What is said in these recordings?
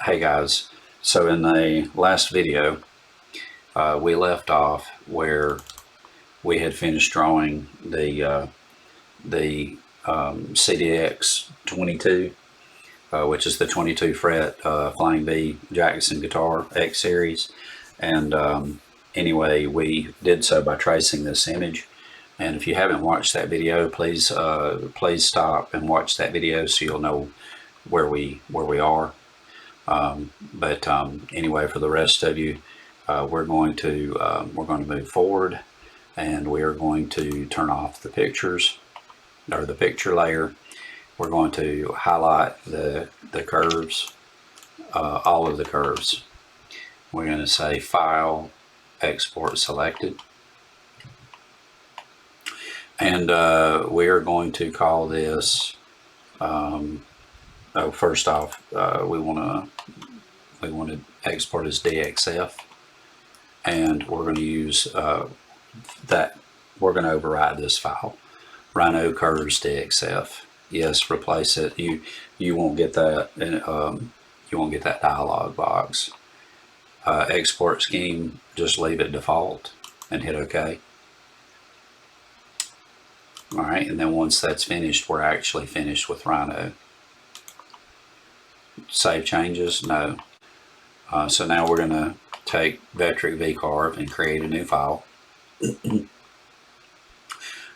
Hey guys, so in the last video we left off where we had finished drawing the CDX 22, which is the 22 fret Flying V Jackson Guitar X Series. And anyway, we did so by tracing this image. And if you haven't watched that video, please stop and watch that video so you'll know where we are. Anyway, for the rest of you, we're going to move forward, and we are going to turn off the pictures, or the picture layer. We're going to highlight the curves, all of the curves. We're going to say File, Export Selected, and we are going to call this. First off, we want to export as DXF, and we're going to use that. We're going to override this file, Rhino curves DXF. Yes, replace it. You won't get that. You won't get that dialog box. Export scheme, just leave it default and hit OK. All right, and then once that's finished, we're actually finished with Rhino. Save changes? No. So now we're going to take Vectric VCarve and create a new file.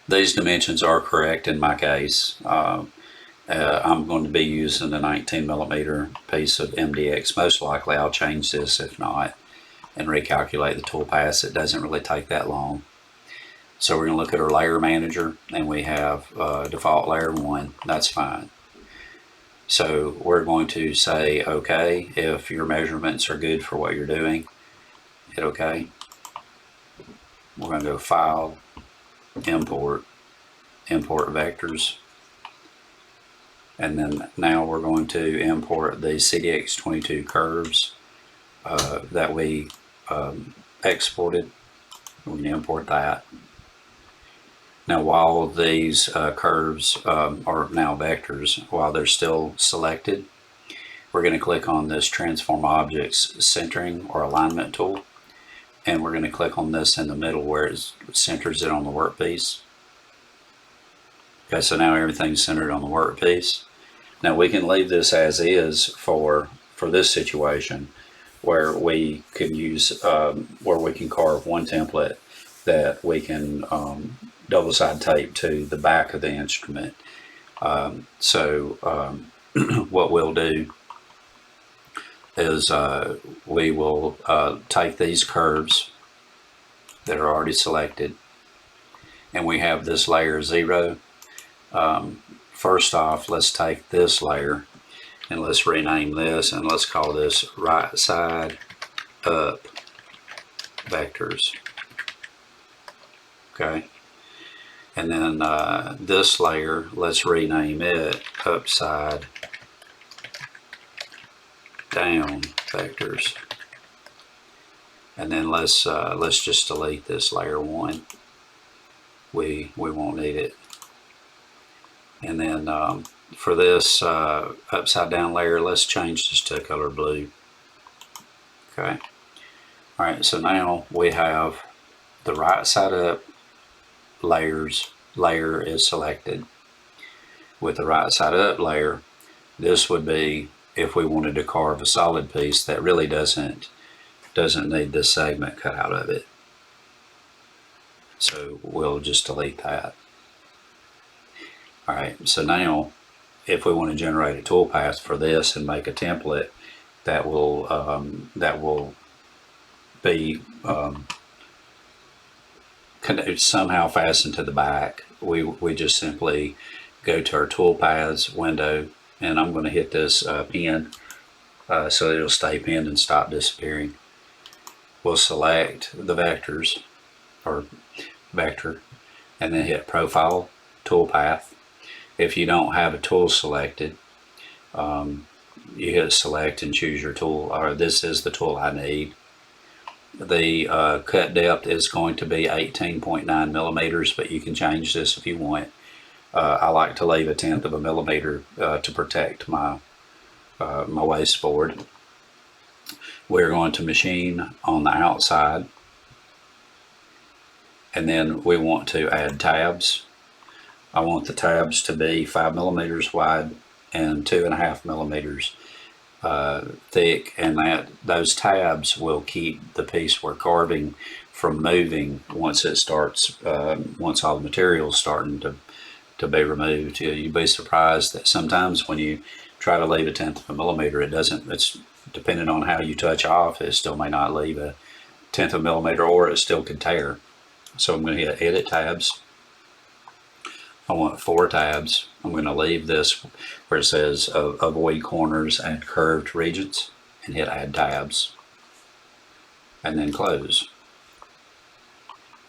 These dimensions are correct in my case. I'm going to be using a 19mm piece of MDX. Most likely I'll change this if not and recalculate the toolpaths. It doesn't really take that long. So we're going to look at our layer manager, and we have default layer 1. That's fine. So we're going to say OK if your measurements are good for what you're doing. Hit OK. We're going to go File, Import Vectors. And then now we're going to import the CDX22 curves that we exported. We're going to import that. Now, while these curves are now vectors, while they're still selected, we're going to click on this Transform Objects Centering or Alignment tool, and we're going to click on this in the middle where it centers it on the workpiece. Okay, so now everything's centered on the workpiece. Now we can leave this as is for this situation, where we can use where we can carve one template that we can double-side tape to the back of the instrument. What we'll do is we will take these curves that are already selected, and we have this layer 0. First off, let's take this layer and let's rename this, and let's call this right side up vectors. Okay. And then this layer, let's rename it upside down vectors. And then let's just delete this layer 1. We won't need it. And then for this upside down layer, let's change this to color blue. Okay. All right. So now we have the right side up layer is selected. With the right side up layer, this would be if we wanted to carve a solid piece that really doesn't need this segment cut out of it. So we'll just delete that. All right, so now if we want to generate a toolpath for this and make a template that will be somehow fastened to the back, we just simply go to our toolpaths window, and I'm going to hit this pin so it'll stay pinned and stop disappearing. We'll select the vectors or vector, and then hit Profile, Toolpath. If you don't have a tool selected, you hit Select and choose your tool, or this is the tool I need. The cut depth is going to be 18.9 millimeters, but you can change this if you want. I like to leave 1/10 of a millimeter to protect my my waste board. we're going to machine on the outside, and then we want to add tabs. I want the tabs to be 5 millimeters wide and 2.5 millimeters thick, and those tabs will keep the piece we're carving from moving once it starts, once all the material's starting to be removed. You'd be surprised that sometimes when you try to leave a 1/10 of a millimeter, it doesn't, it's depending on how you touch off, it still may not leave a 1/10 of a millimeter, or it still can tear. So I'm going to hit edit tabs. I want 4 tabs. I'm going to leave this where it says avoid corners and curved regions, and hit add tabs, and then close.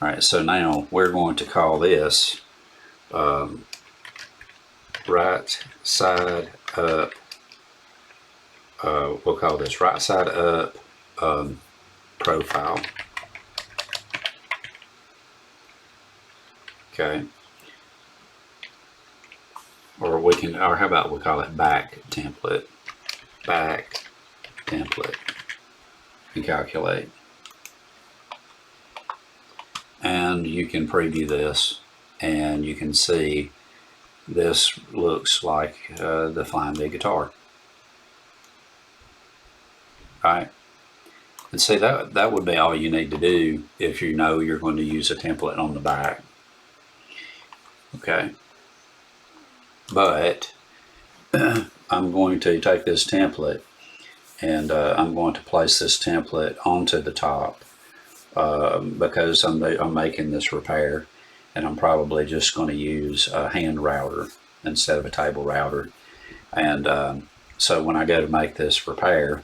All right, so now we're going to call this right side up. We'll call this right side up profile. Okay. Or we can, or how about we call it back template, and calculate. And you can preview this, and you can see this looks like the Flying V guitar. Right? And see, that would be all you need to do if you know you're going to use a template on the back. Okay. But I'm going to take this template, and I'm going to place this template onto the top because I'm making this repair, and I'm probably just going to use a hand router instead of a table router. And so when I go to make this repair,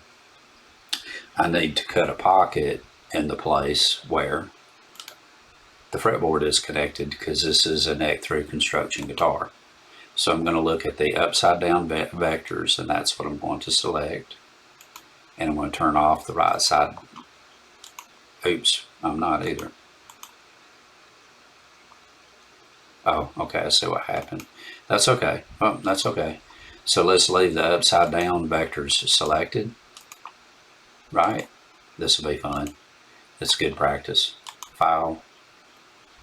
I need to cut a pocket in the place where the fretboard is connected, because this is a neck through construction guitar. So I'm going to look at the upside down vectors, and that's what I'm going to select. And I'm going to turn off the right side. Oops, I'm not either. Oh, okay, I see what happened. That's okay. Oh, that's okay. So let's leave the upside down vectors selected. Right? This will be fun. It's good practice. File,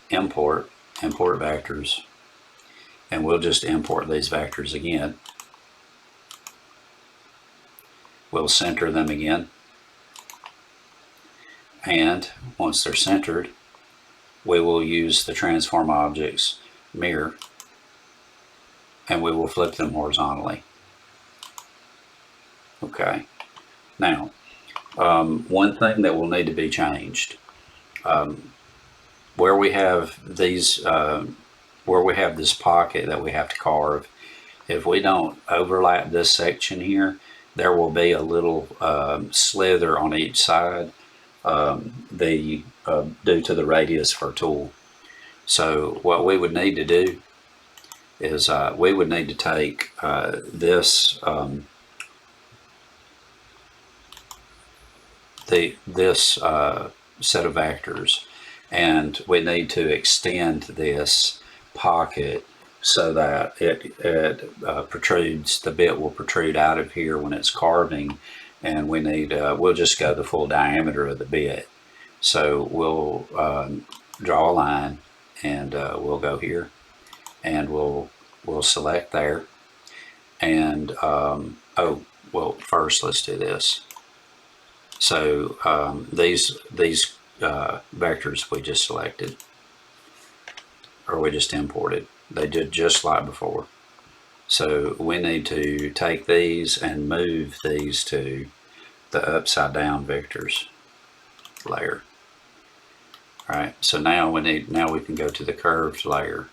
import vectors. And we'll just import these vectors again. We'll center them again. And once they're centered, we will use the transform objects mirror, and we will flip them horizontally. Okay. Now, one thing that will need to be changed, where we have these, where we have this pocket that we have to carve, if we don't overlap this section here, there will be a little slither on each side due to the radius for a tool. So what we would need to do is we would need to take this set of vectors, and we need to extend this pocket so that it protrudes, the bit will protrude out of here when it's carving, and we need, we'll just go the full diameter of the bit. So we'll draw a line, and we'll go here, and we'll select there, and oh, well, first let's do this. So these vectors we just selected, or we just imported, they did just like before. So we need to take these and move these to the upside down vectors layer. All right, so now we can go to the curved layer,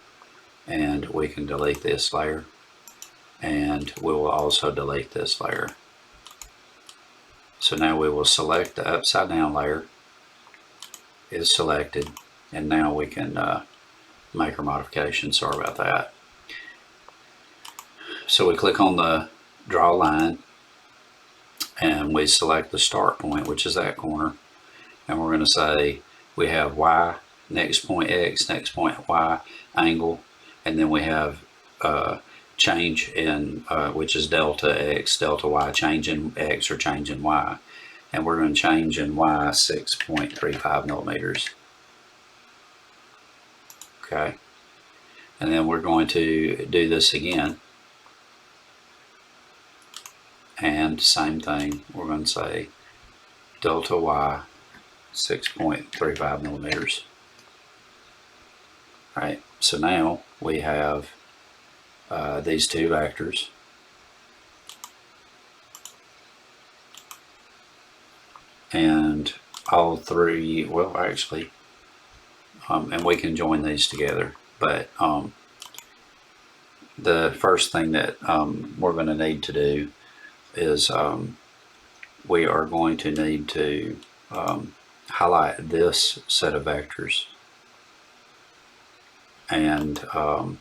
and we can delete this layer, and we will also delete this layer. So now we will select the upside down layer, is selected, and now we can make our modification. Sorry about that. So we click on the draw line, and we select the start point, which is that corner, and we're going to say we have Y, next point X, next point Y angle, and then we have change in which is delta X, delta Y, change in X or change in Y. and we're going to change in Y 6.35 millimeters. Okay, and then we're going to do this again, and same thing, we're going to say delta Y 6.35 millimeters. All right, so now we have these two vectors, and all three, well actually, and we can join these together, but the first thing that we're going to need to do is we are going to need to highlight this set of vectors, and I'm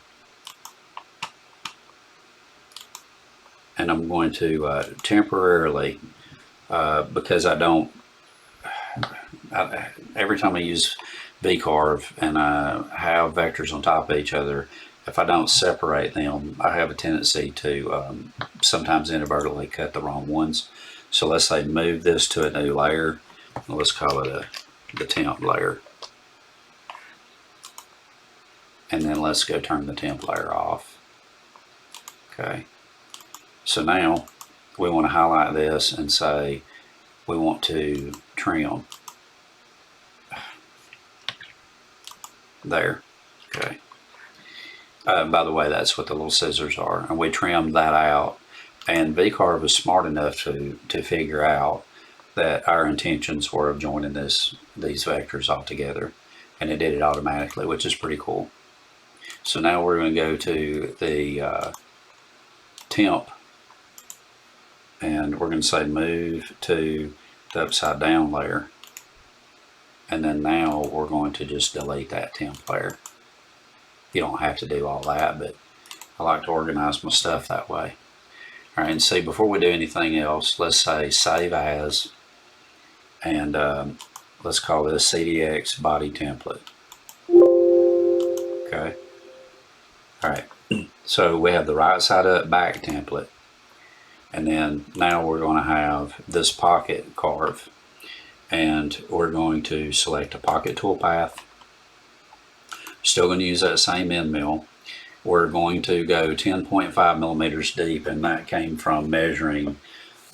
going to temporarily, because every time I use VCarve and I have vectors on top of each other, if I don't separate them, I have a tendency to sometimes inadvertently cut the wrong ones. So let's say move this to a new layer. Let's call it the temp layer. And then let's go turn the temp layer off. Okay. So now we want to highlight this and say we want to trim. There. Okay. By the way, that's what the little scissors are, and we trimmed that out. And VCarve was smart enough to figure out that our intentions were of joining these vectors all together, and it did it automatically, which is pretty cool. So now we're going to go to the temp, and we're going to say move to the upside down layer, and then now we're going to just delete that temp layer. You don't have to do all that, but I like to organize my stuff that way. All right, and see, before we do anything else, let's say save as, and let's call this CDX body template. Okay. All right, so we have the right side up back template, and then now we're going to have this pocket carve, and we're going to select a pocket toolpath. Still going to use that same end mill. We're going to go 10.5 millimeters deep, and that came from measuring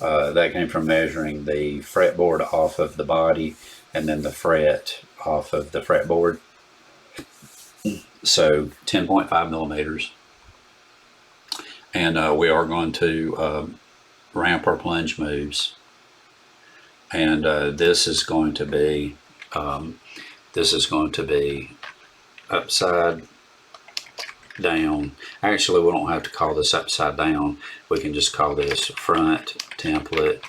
the fretboard off of the body and then the fret off of the fretboard. So 10.5 millimeters, and we are going to ramp our plunge moves, and this is going to be upside down. Actually, we don't have to call this upside down. We can just call this front template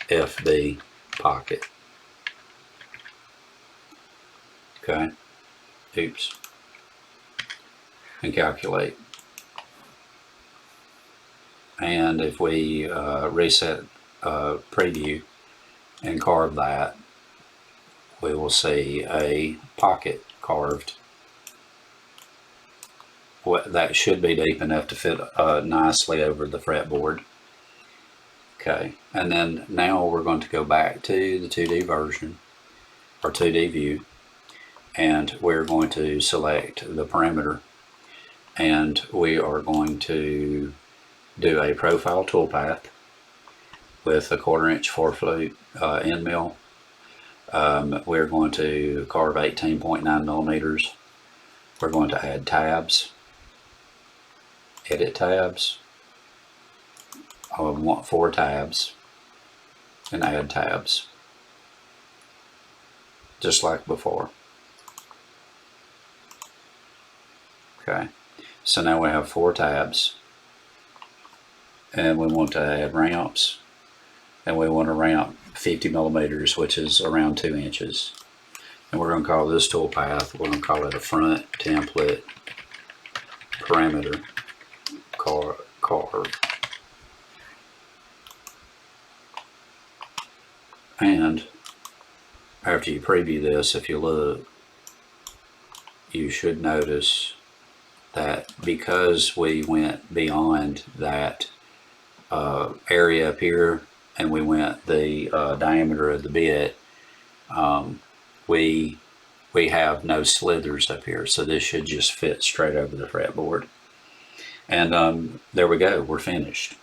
FB pocket. Okay. Oops. And calculate. And if we reset preview and carve that, we will see a pocket carved. That should be deep enough to fit nicely over the fretboard. Okay, and then now we're going to go back to the 2D version, or 2D view, and we're going to select the perimeter, and we are going to do a profile toolpath with a 1/4 inch 4-flute end mill. We're going to carve 18.9 millimeters. We're going to add tabs, edit tabs. I want 4 tabs, and add tabs, just like before. Okay, so now we have 4 tabs, and we want to add ramps, and we want to ramp 50 millimeters, which is around 2 inches. And we're going to call this toolpath, we're going to call it a front template perimeter carve. And after you preview this, if you look, you should notice that because we went beyond that area up here and we went the diameter of the bit, we have no slithers up here, so this should just fit straight over the fretboard. And there we go, we're finished.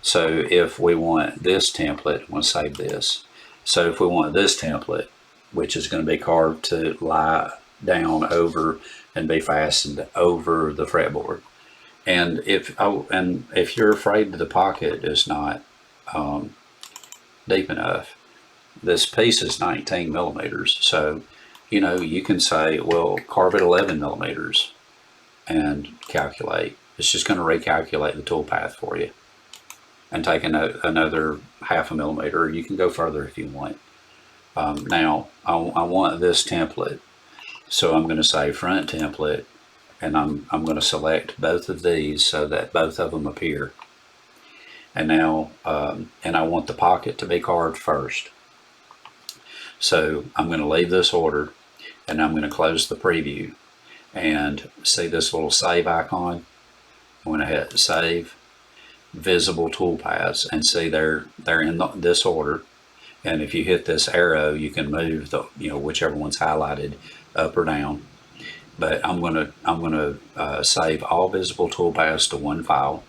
So if we want this template, I'm going to save this. So if we want this template, which is going to be carved to lie down over and be fastened over the fretboard, and if you're afraid that the pocket is not deep enough, this piece is 19 millimeters, so you can say, well, carve it 11 millimeters and calculate. It's just going to recalculate the toolpath for you and take another half a millimeter. You can go further if you want. Now I want this template, so I'm going to say front template, and I'm going to select both of these so that both of them appear. And now and I want the pocket to be carved first, so I'm going to leave this ordered, and I'm going to close the preview, and see this little save icon. I'm going to hit save, visible toolpaths, and see they're in this order. And if you hit this arrow, you can move the whichever one's highlighted up or down. But I'm gonna save all visible toolpaths to one file,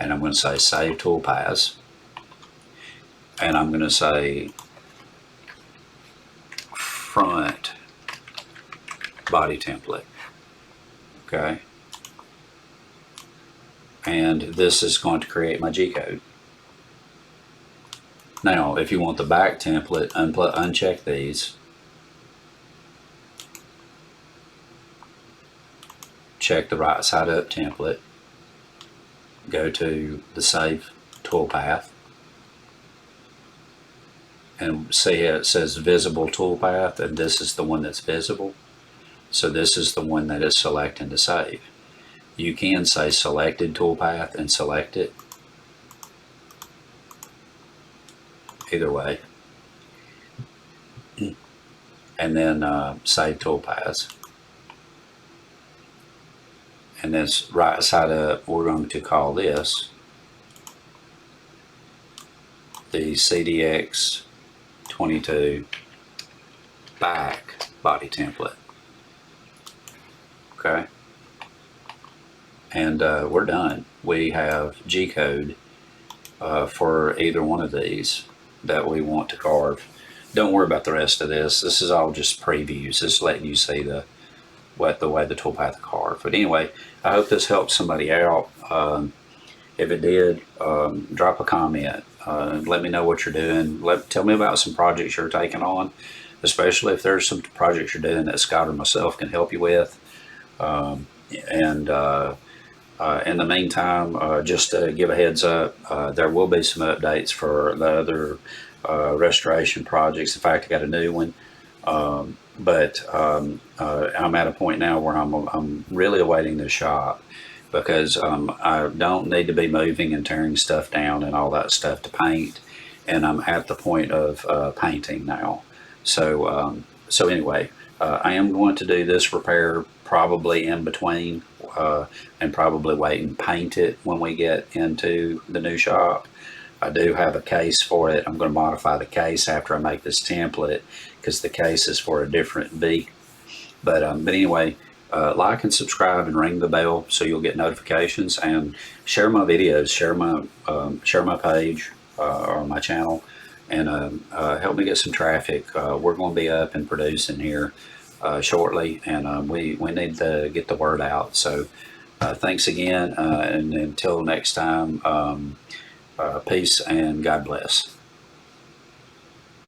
and I'm going to say save toolpaths, and I'm going to say front body template. Okay. And this is going to create my G-code. Now, if you want the back template, uncheck these. Check the right side up template. Go to the save toolpath. And see it says visible toolpath, and this is the one that's visible. So this is the one that is selecting to save. You can say selected toolpath and select it. Either way. And then save toolpaths. And this right side up, we're going to call this the CDX 22 back body template. Okay. And we're done. We have G-code for either one of these that we want to carve. Don't worry about the rest of this. This is all just previews. Just letting you see the way the toolpath is carved. But anyway, I hope this helped somebody out. If it did, drop a comment. Let me know what you're doing. Tell me about some projects you're taking on, especially if there's some projects you're doing that Scott or myself can help you with. In the meantime, just to give a heads up, there will be some updates for the other restoration projects. In fact, I got a new one, but I'm at a point now where I'm really awaiting the shop, because I don't need to be moving and tearing stuff down and all that stuff to paint, and I'm at the point of painting now. So anyway, I am going to do this repair probably in between, and probably wait and paint it when we get into the new shop. I do have a case for it. I'm going to modify the case after I make this template, because the case is for a different beak. But anyway, like and subscribe and ring the bell so you'll get notifications, and share my videos, share my page or my channel, and help me get some traffic. We're going to be up and producing here shortly, and we need to get the word out. So thanks again, and until next time, peace and God bless.